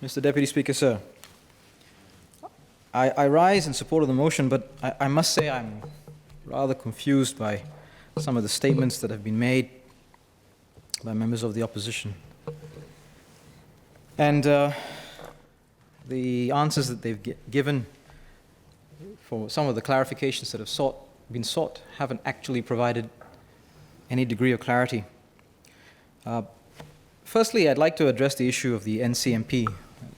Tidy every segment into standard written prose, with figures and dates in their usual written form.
Mr. Deputy Speaker, sir, I rise in support of the motion, but I must say I'm rather confused by some of the statements that have been made by members of the opposition. And the answers that they've given for some of the clarifications that have been sought haven't actually provided any degree of clarity. Firstly, I'd like to address the issue of the NCMP.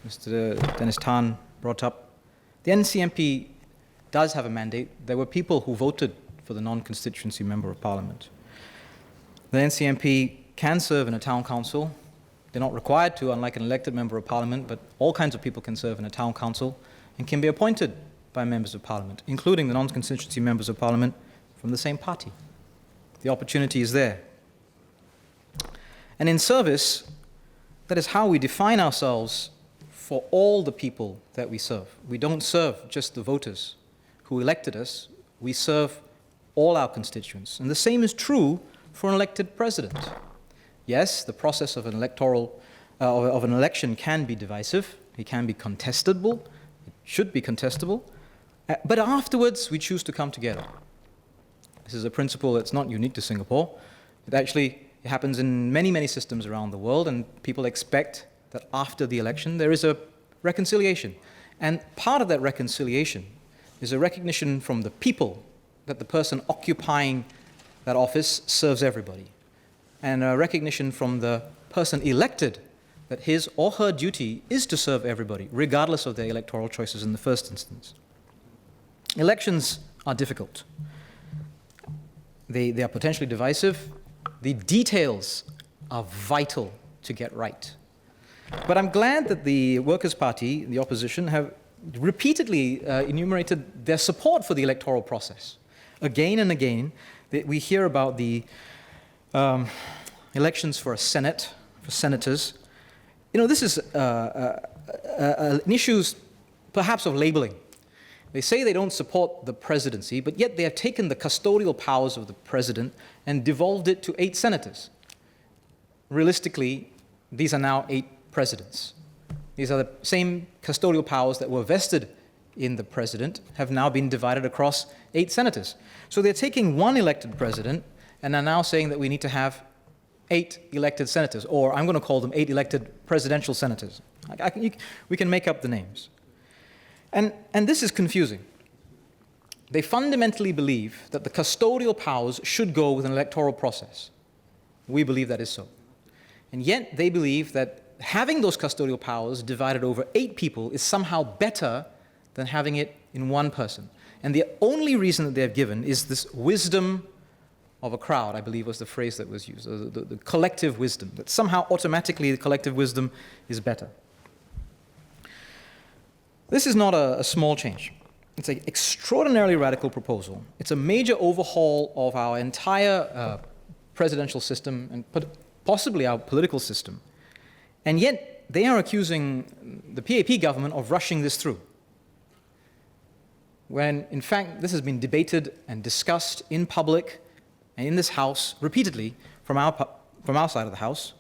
Mr. Dennis Tan brought up. The NCMP does have a mandate. There were people who voted for the non-constituency member of parliament. The NCMP can serve in a town council. They're not required to, unlike an elected member of parliament, but all kinds of people can serve in a town council and can be appointed by members of parliament, including the non-constituency members of parliament from the same party. The opportunity is there. And in service, that is how we define ourselves for all the people that we serve. We don't serve just the voters who elected us. We serve all our constituents. And the same is true for an elected president. Yes, the process of an election can be divisive. It can be contestable. It should be contestable. But afterwards, we choose to come together. This is a principle that's not unique to Singapore. It happens in many, many systems around the world, and people expect that after the election, there is a reconciliation. And part of that reconciliation is a recognition from the people that the person occupying that office serves everybody, and a recognition from the person elected that his or her duty is to serve everybody, regardless of their electoral choices in the first instance. Elections are difficult. They are potentially divisive. The details are vital to get right. But I'm glad that the Workers' Party, the opposition, have repeatedly enumerated their support for the electoral process. Again and again, we hear about the elections for a Senate, for senators. You know, this is an issue perhaps of labeling. They say they don't support the presidency, but yet they have taken the custodial powers of the president and devolved it to 8 senators. Realistically, these are now 8 presidents. These are the same custodial powers that were vested in the president have now been divided across 8 senators. So they're taking one elected president and are now saying that we need to have 8 elected senators, or I'm going to call them 8 elected presidential senators. We can make up the names. And this is confusing. They fundamentally believe that the custodial powers should go with an electoral process. We believe that is so. And yet they believe that having those custodial powers divided over 8 people is somehow better than having it in one person. And the only reason that they have given is this wisdom of a crowd, I believe was the phrase that was used, the collective wisdom, that somehow automatically the collective wisdom is better. This is not a small change. It's an extraordinarily radical proposal. It's a major overhaul of our entire presidential system and possibly our political system. And yet, they are accusing the PAP government of rushing this through, when, in fact, this has been debated and discussed in public and in this House repeatedly from our side of the House.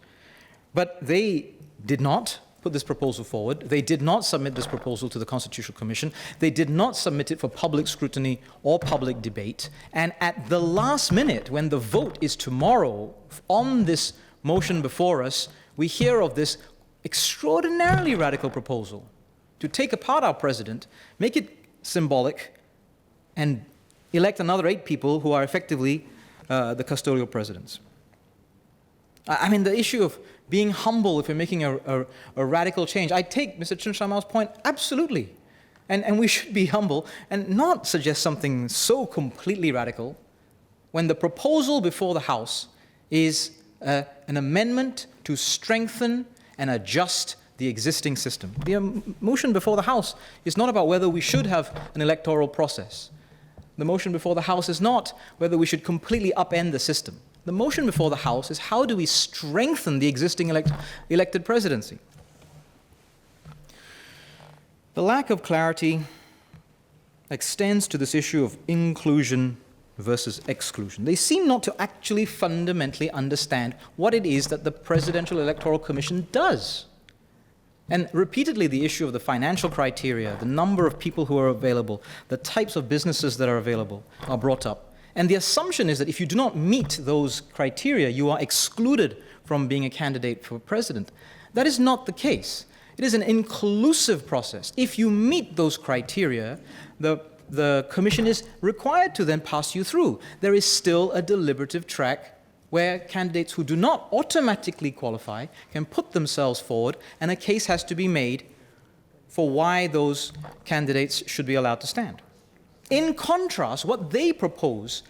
But they did not put this proposal forward. They did not submit this proposal to the Constitutional Commission. They did not submit it for public scrutiny or public debate. And at the last minute, when the vote is tomorrow on this motion before us, we hear of this extraordinarily radical proposal to take apart our president, make it symbolic, and elect another 8 people who are effectively the custodial presidents. I mean, the issue of being humble if you're making a radical change. I take Mr. Chun Sha Mao's point absolutely. And we should be humble and not suggest something so completely radical when the proposal before the House is an amendment to strengthen and adjust the existing system. The motion before the House is not about whether we should have an electoral process. The motion before the House is not whether we should completely upend the system. The motion before the House is how do we strengthen the existing elected presidency. The lack of clarity extends to this issue of inclusion versus exclusion. They seem not to actually fundamentally understand what it is that the Presidential Electoral Commission does. And repeatedly, the issue of the financial criteria, the number of people who are available, the types of businesses that are available are brought up. And the assumption is that if you do not meet those criteria, you are excluded from being a candidate for president. That is not the case. It is an inclusive process. If you meet those criteria, the commission is required to then pass you through. There is still a deliberative track where candidates who do not automatically qualify can put themselves forward, and a case has to be made for why those candidates should be allowed to stand. In contrast, what they propose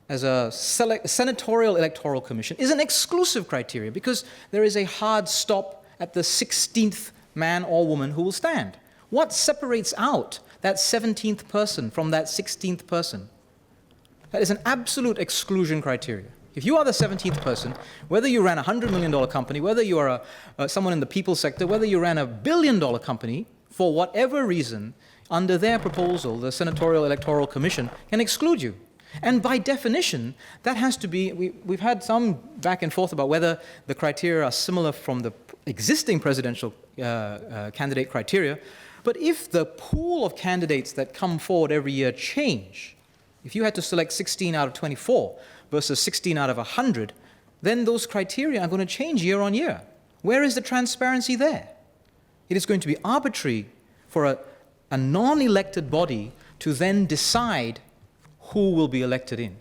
as a senatorial electoral commission is an exclusive criteria, because there is a hard stop at the 16th man or woman who will stand. What separates out that 17th person from that 16th person? That is an absolute exclusion criteria. If you are the 17th person, whether you ran a $100 million company, whether you are someone in the people sector, whether you ran a $1 billion company, for whatever reason, under their proposal, the Senatorial Electoral Commission can exclude you. And by definition, that has to be, we've had some back and forth about whether the criteria are similar from the existing presidential candidate criteria, but if the pool of candidates that come forward every year change, if you had to select 16 out of 24 versus 16 out of 100, then those criteria are going to change year on year. Where is the transparency there? It is going to be arbitrary for a non-elected body to then decide who will be elected in.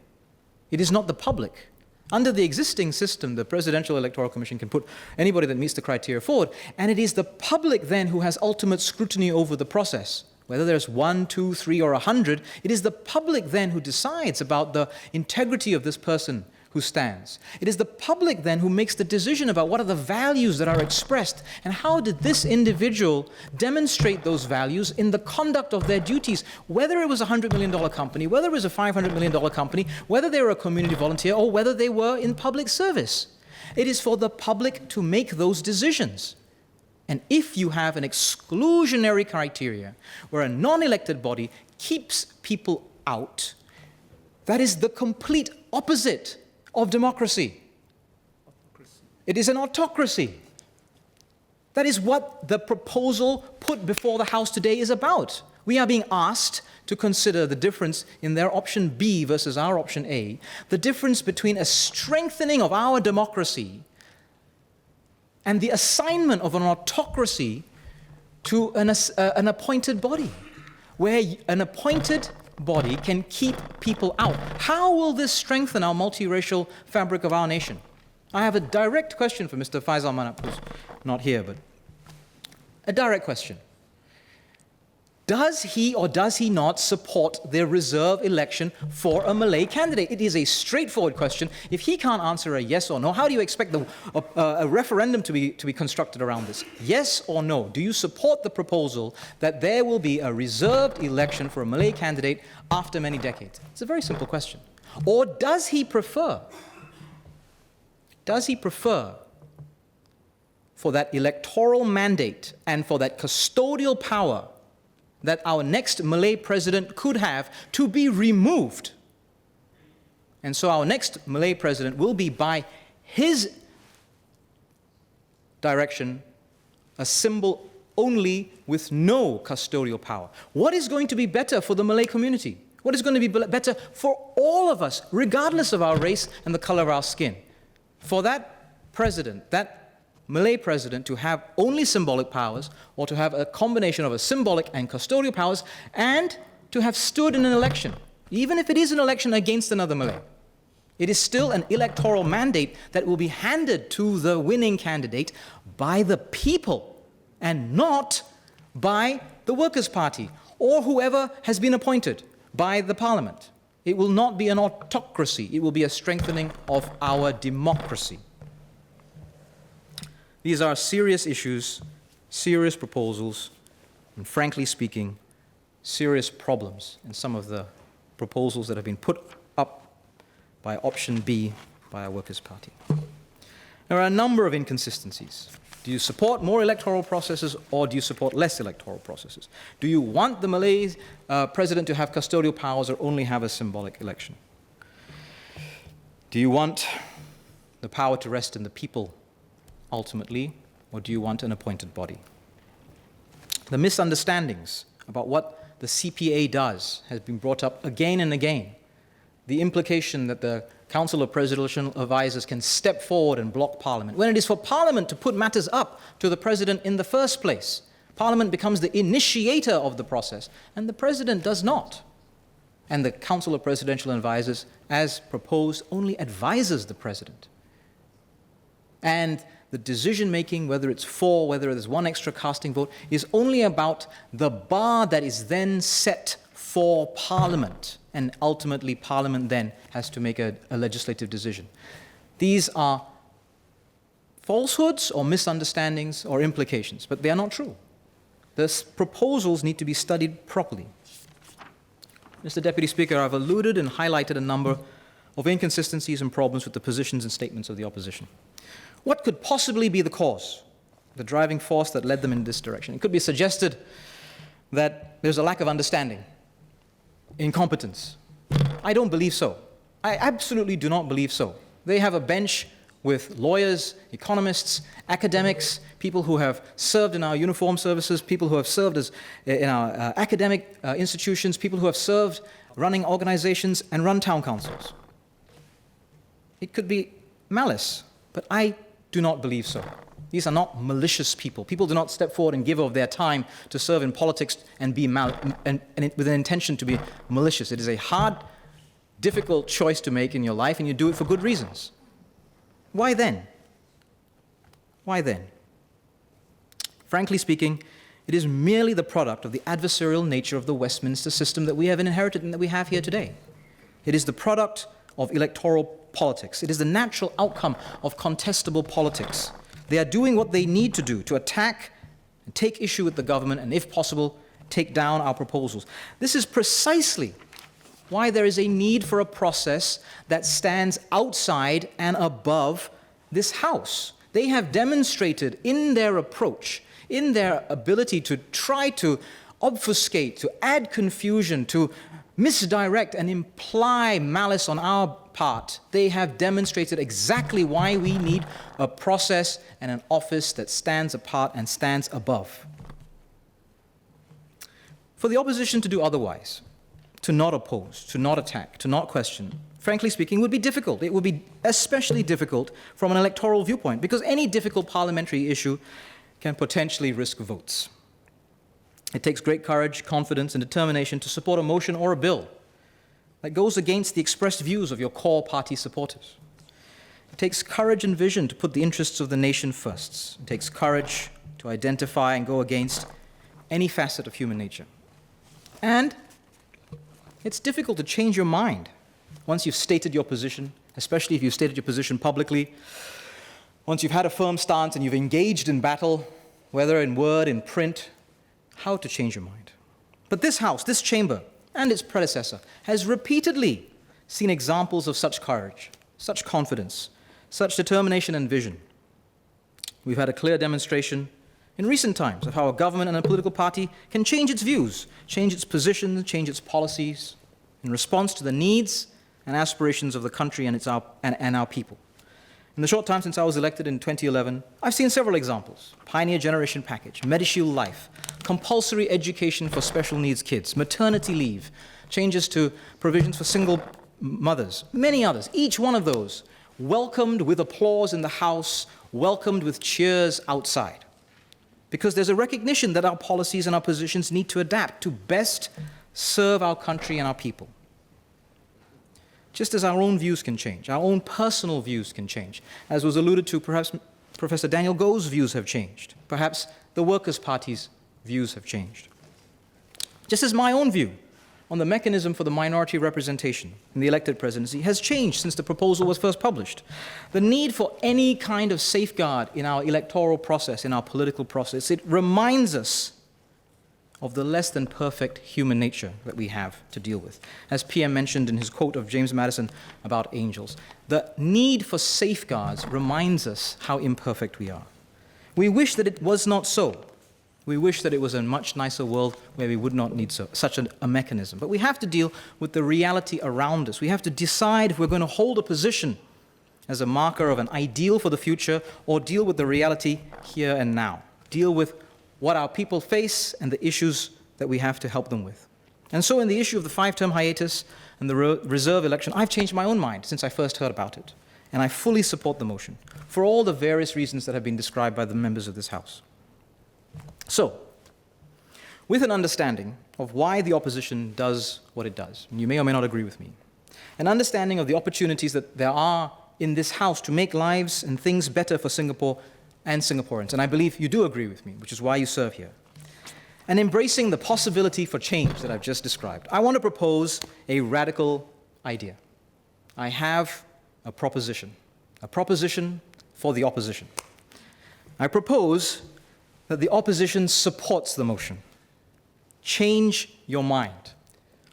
It is not the public. Under the existing system, the Presidential Electoral Commission can put anybody that meets the criteria forward, and it is the public then who has ultimate scrutiny over the process. Whether there's 1, 2, 3, or 100, it is the public then who decides about the integrity of this person who stands. It is the public then who makes the decision about what are the values that are expressed, and how did this individual demonstrate those values in the conduct of their duties, whether it was a $100 million company, whether it was a $500 million company, whether they were a community volunteer, or whether they were in public service. It is for the public to make those decisions. And if you have an exclusionary criteria where a non-elected body keeps people out, that is the complete opposite of democracy. It is an autocracy. That is what the proposal put before the House today is about. We are being asked to consider the difference in their option B versus our option A, the difference between a strengthening of our democracy and the assignment of an autocracy to an appointed body, where an appointed body can keep people out. How will this strengthen our multiracial fabric of our nation? I have a direct question for Mr. Faisal Manap, who's not here, but a direct question. Does he or does he not support the reserve election for a Malay candidate? It is a straightforward question. If he can't answer a yes or no, how do you expect a referendum to be constructed around this? Yes or no? Do you support the proposal that there will be a reserved election for a Malay candidate after many decades? It's a very simple question. Or does he prefer for that electoral mandate and for that custodial power that our next Malay president could have to be removed? And so our next Malay president will be, by his direction, a symbol only with no custodial power. What is going to be better for the Malay community? What is going to be better for all of us, regardless of our race and the color of our skin? For that president, that Malay president, to have only symbolic powers, or to have a combination of a symbolic and custodial powers, and to have stood in an election, even if it is an election against another Malay. It is still an electoral mandate that will be handed to the winning candidate by the people, and not by the Workers' Party or whoever has been appointed by the Parliament. It will not be an autocracy. It will be a strengthening of our democracy. These are serious issues, serious proposals, and frankly speaking, serious problems in some of the proposals that have been put up by option B by our Workers' Party. There are a number of inconsistencies. Do you support more electoral processes, or do you support less electoral processes? Do you want the Malay president to have custodial powers or only have a symbolic election? Do you want the power to rest in the people ultimately, or do you want an appointed body? The misunderstandings about what the CPA does has been brought up again and again. The implication that the Council of Presidential Advisors can step forward and block Parliament, when it is for Parliament to put matters up to the President in the first place. Parliament becomes the initiator of the process, and the President does not. And the Council of Presidential Advisors, as proposed, only advises the President. And the decision-making, whether it's for, whether there's one extra casting vote, is only about the bar that is then set for Parliament. And ultimately, Parliament then has to make a legislative decision. These are falsehoods or misunderstandings or implications, but they are not true. The proposals need to be studied properly. Mr. Deputy Speaker, I've alluded and highlighted a number of inconsistencies and problems with the positions and statements of the opposition. What could possibly be the cause, the driving force that led them in this direction? It could be suggested that there's a lack of understanding, incompetence. I don't believe so. I absolutely do not believe so. They have a bench with lawyers, economists, academics, people who have served in our uniformed services, people who have served in our academic institutions, people who have served running organizations and run town councils. It could be malice, but I do not believe so. These are not malicious people. People do not step forward and give of their time to serve in politics and be with an intention to be malicious. It is a hard, difficult choice to make in your life, and you do it for good reasons. Why then? Why then? Frankly speaking, it is merely the product of the adversarial nature of the Westminster system that we have inherited and that we have here today. It is the product of electoral politics. It is the natural outcome of contestable politics. They are doing what they need to do to attack and take issue with the government and, if possible, take down our proposals. This is precisely why there is a need for a process that stands outside and above this House. They have demonstrated in their approach, in their ability to try to obfuscate, to add confusion, to misdirect and imply malice on our part, they have demonstrated exactly why we need a process and an office that stands apart and stands above. For the opposition to do otherwise, to not oppose, to not attack, to not question, frankly speaking, would be difficult. It would be especially difficult from an electoral viewpoint, because any difficult parliamentary issue can potentially risk votes. It takes great courage, confidence, and determination to support a motion or a bill that goes against the expressed views of your core party supporters. It takes courage and vision to put the interests of the nation first. It takes courage to identify and go against any facet of human nature. And it's difficult to change your mind once you've stated your position, especially if you've stated your position publicly, once you've had a firm stance and you've engaged in battle, whether in word, in print, how to change your mind. But this House, this chamber, and its predecessor has repeatedly seen examples of such courage, such confidence, such determination and vision. We've had a clear demonstration in recent times of how a government and a political party can change its views, change its position, change its policies in response to the needs and aspirations of the country and our people. In the short time since I was elected in 2011, I've seen several examples: Pioneer Generation Package, MediShield Life, compulsory education for special needs kids, maternity leave, changes to provisions for single mothers, many others. Each one of those welcomed with applause in the House, welcomed with cheers outside. Because there's a recognition that our policies and our positions need to adapt to best serve our country and our people. Just as our own views can change, our own personal views can change. As was alluded to, perhaps Professor Daniel Goh's views have changed. Perhaps the Workers' Party's views have changed. Just as my own view on the mechanism for the minority representation in the elected presidency has changed since the proposal was first published. The need for any kind of safeguard in our electoral process, in our political process, it reminds us of the less than perfect human nature that we have to deal with. As PM mentioned in his quote of James Madison about angels, the need for safeguards reminds us how imperfect we are. We wish that it was not so. We wish that it was a much nicer world where we would not need such a mechanism. But we have to deal with the reality around us. We have to decide if we're going to hold a position as a marker of an ideal for the future, or deal with the reality here and now. Deal with what our people face and the issues that we have to help them with. And so in the issue of the 5-term hiatus and the reserve election, I've changed my own mind since I first heard about it. And I fully support the motion for all the various reasons that have been described by the members of this House. So, with an understanding of why the opposition does what it does, and you may or may not agree with me, an understanding of the opportunities that there are in this House to make lives and things better for Singapore and Singaporeans, and I believe you do agree with me, which is why you serve here, and embracing the possibility for change that I've just described, I want to propose a radical idea. I have a proposition for the opposition. I propose that the opposition supports the motion. Change your mind.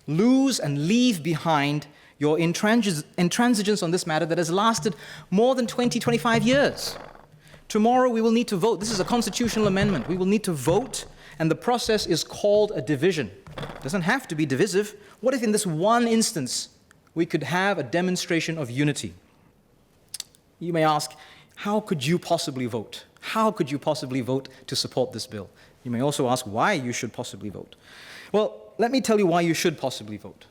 Lose and leave behind your intransigence on this matter that has lasted more than 20, 25 years. Tomorrow we will need to vote. This is a constitutional amendment. We will need to vote, and the process is called a division. It doesn't have to be divisive. What if in this one instance we could have a demonstration of unity? You may ask, how could you possibly vote? How could you possibly vote to support this bill? You may also ask why you should possibly vote. Well, let me tell you why you should possibly vote.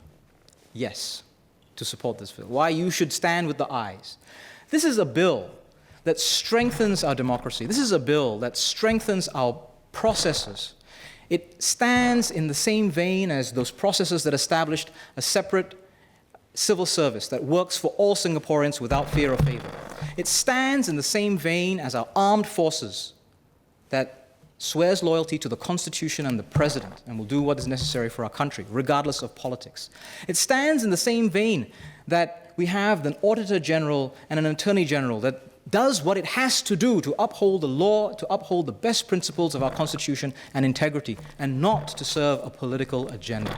Yes, to support this bill. Why you should stand with the ayes. This is a bill that strengthens our democracy. This is a bill that strengthens our processes. It stands in the same vein as those processes that established a separate civil service that works for all Singaporeans without fear or favor. It stands in the same vein as our armed forces that swears loyalty to the Constitution and the President and will do what is necessary for our country, regardless of politics. It stands in the same vein that we have an Auditor General and an Attorney General that does what it has to do to uphold the law, to uphold the best principles of our Constitution and integrity, and not to serve a political agenda.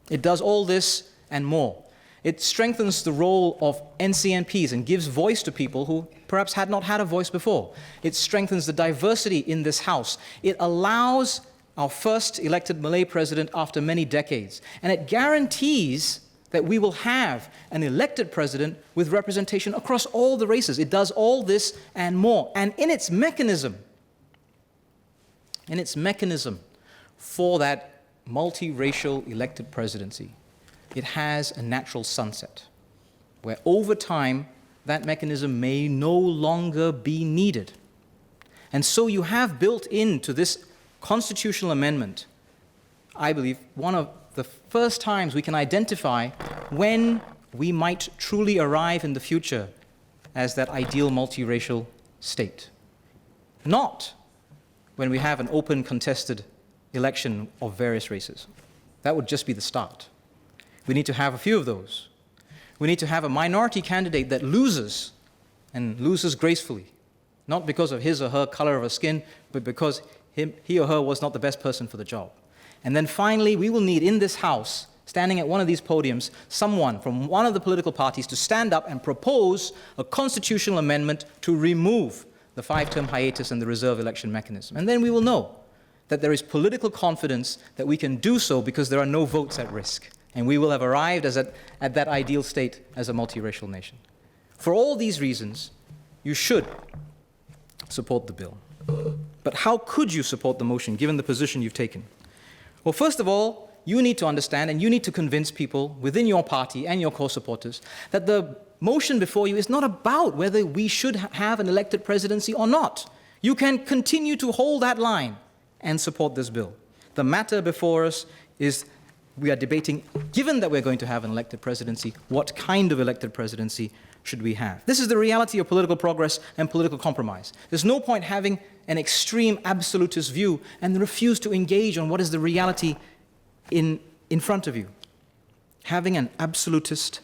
It does all this and more. It strengthens the role of NCMPs and gives voice to people who perhaps had not had a voice before. It strengthens the diversity in this House. It allows our first elected Malay president after many decades. And it guarantees that we will have an elected president with representation across all the races. It does all this and more. And in its mechanism for that multiracial elected presidency, it has a natural sunset, where over time, that mechanism may no longer be needed. And so you have built into this constitutional amendment, I believe, one of the first times we can identify when we might truly arrive in the future as that ideal multiracial state. Not when we have an open, contested election of various races. That would just be the start. We need to have a few of those. We need to have a minority candidate that loses, and loses gracefully, not because of his or her color of skin, but because he or her was not the best person for the job. And then finally, we will need in this House, standing at one of these podiums, someone from one of the political parties to stand up and propose a constitutional amendment to remove the 5-term hiatus and the reserve election mechanism. And then we will know that there is political confidence that we can do so because there are no votes at risk. And we will have arrived at that ideal state as a multiracial nation. For all these reasons, you should support the bill. But how could you support the motion, given the position you've taken? Well, first of all, you need to understand and you need to convince people within your party and your co-supporters that the motion before you is not about whether we should have an elected presidency or not. You can continue to hold that line and support this bill. The matter before us is we are debating, given that we're going to have an elected presidency, what kind of elected presidency should we have? This is the reality of political progress and political compromise. There's no point having an extreme absolutist view and refuse to engage on what is the reality in front of you. Having an absolutist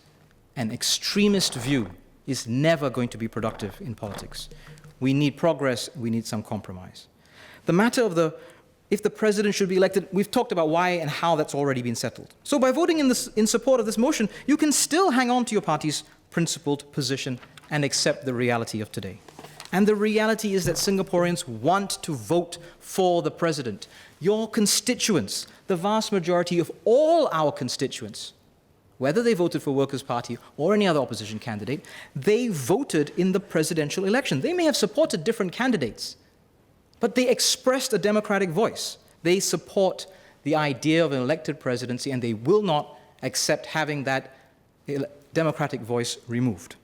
and extremist view is never going to be productive in politics. We need progress, we need some compromise. The matter of if the president should be elected, we've talked about why and how that's already been settled. So by voting in support of this motion, you can still hang on to your party's principled position and accept the reality of today. And the reality is that Singaporeans want to vote for the president. Your constituents, the vast majority of all our constituents, whether they voted for Workers' Party or any other opposition candidate, they voted in the presidential election. They may have supported different candidates, but they expressed a democratic voice. They support the idea of an elected presidency, and they will not accept having that democratic voice removed.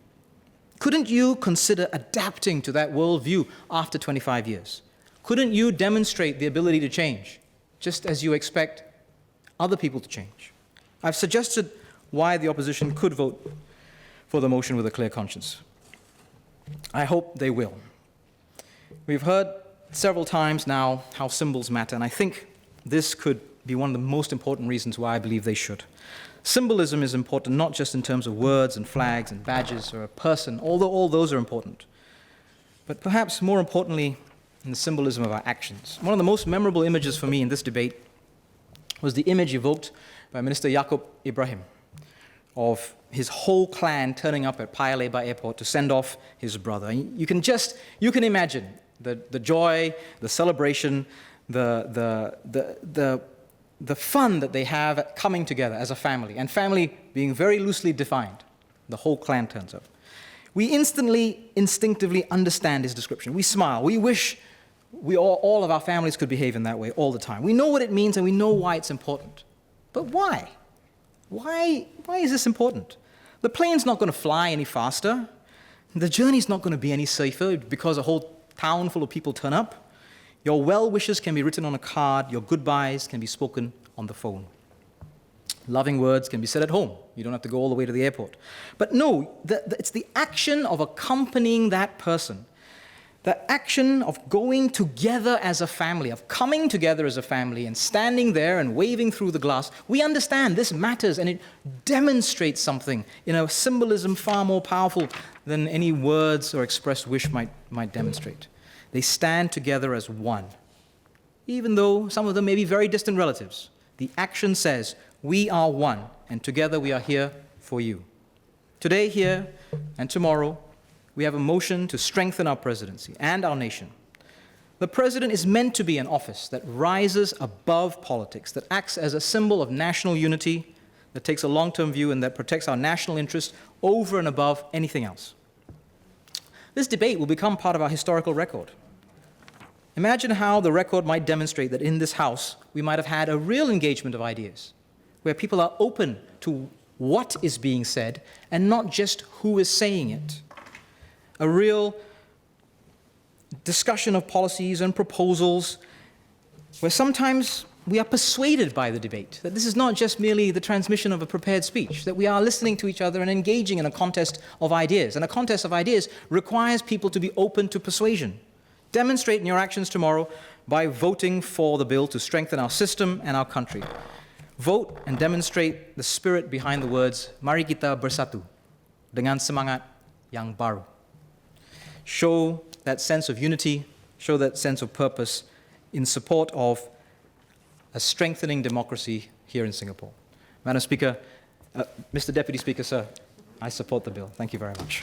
Couldn't you consider adapting to that worldview after 25 years? Couldn't you demonstrate the ability to change, just as you expect other people to change? I've suggested why the opposition could vote for the motion with a clear conscience. I hope they will. We've heard several times now how symbols matter, and I think this could be one of the most important reasons why I believe they should. Symbolism is important not just in terms of words and flags and badges or a person, although all those are important, but perhaps more importantly in the symbolism of our actions. One of the most memorable images for me in this debate was the image evoked by Minister Yaakob Ibrahim of his whole clan turning up at Paya Lebar Airport to send off his brother. And you can imagine the joy, the celebration, the fun that they have at coming together as a family, and family being very loosely defined. The whole clan turns up. We instinctively understand his description. We smile. We wish all of our families could behave in that way all the time. We know what it means and we know why it's important. But why? Why is this important? The plane's not going to fly any faster. The journey's not going to be any safer because a whole town full of people turn up. Your well wishes can be written on a card. Your goodbyes can be spoken on the phone. Loving words can be said at home. You don't have to go all the way to the airport. But no, it's the action of accompanying that person, the action of going together as a family, of coming together as a family and standing there and waving through the glass. We understand this matters, and it demonstrates something in a symbolism far more powerful than any words or expressed wish might demonstrate. They stand together as one, even though some of them may be very distant relatives. The action says, we are one, and together we are here for you. Today, here, and tomorrow, we have a motion to strengthen our presidency and our nation. The president is meant to be an office that rises above politics, that acts as a symbol of national unity, that takes a long-term view, and that protects our national interests over and above anything else. This debate will become part of our historical record. Imagine how the record might demonstrate that in this House, we might have had a real engagement of ideas, where people are open to what is being said and not just who is saying it. A real discussion of policies and proposals where sometimes we are persuaded by the debate, that this is not just merely the transmission of a prepared speech, that we are listening to each other and engaging in a contest of ideas. And a contest of ideas requires people to be open to persuasion. Demonstrate in your actions tomorrow by voting for the bill to strengthen our system and our country. Vote and demonstrate the spirit behind the words, "Mari kita bersatu dengan semangat yang baru." Show that sense of unity, show that sense of purpose in support of a strengthening democracy here in Singapore. Madam Speaker, Mr. Deputy Speaker, sir, I support the bill. Thank you very much.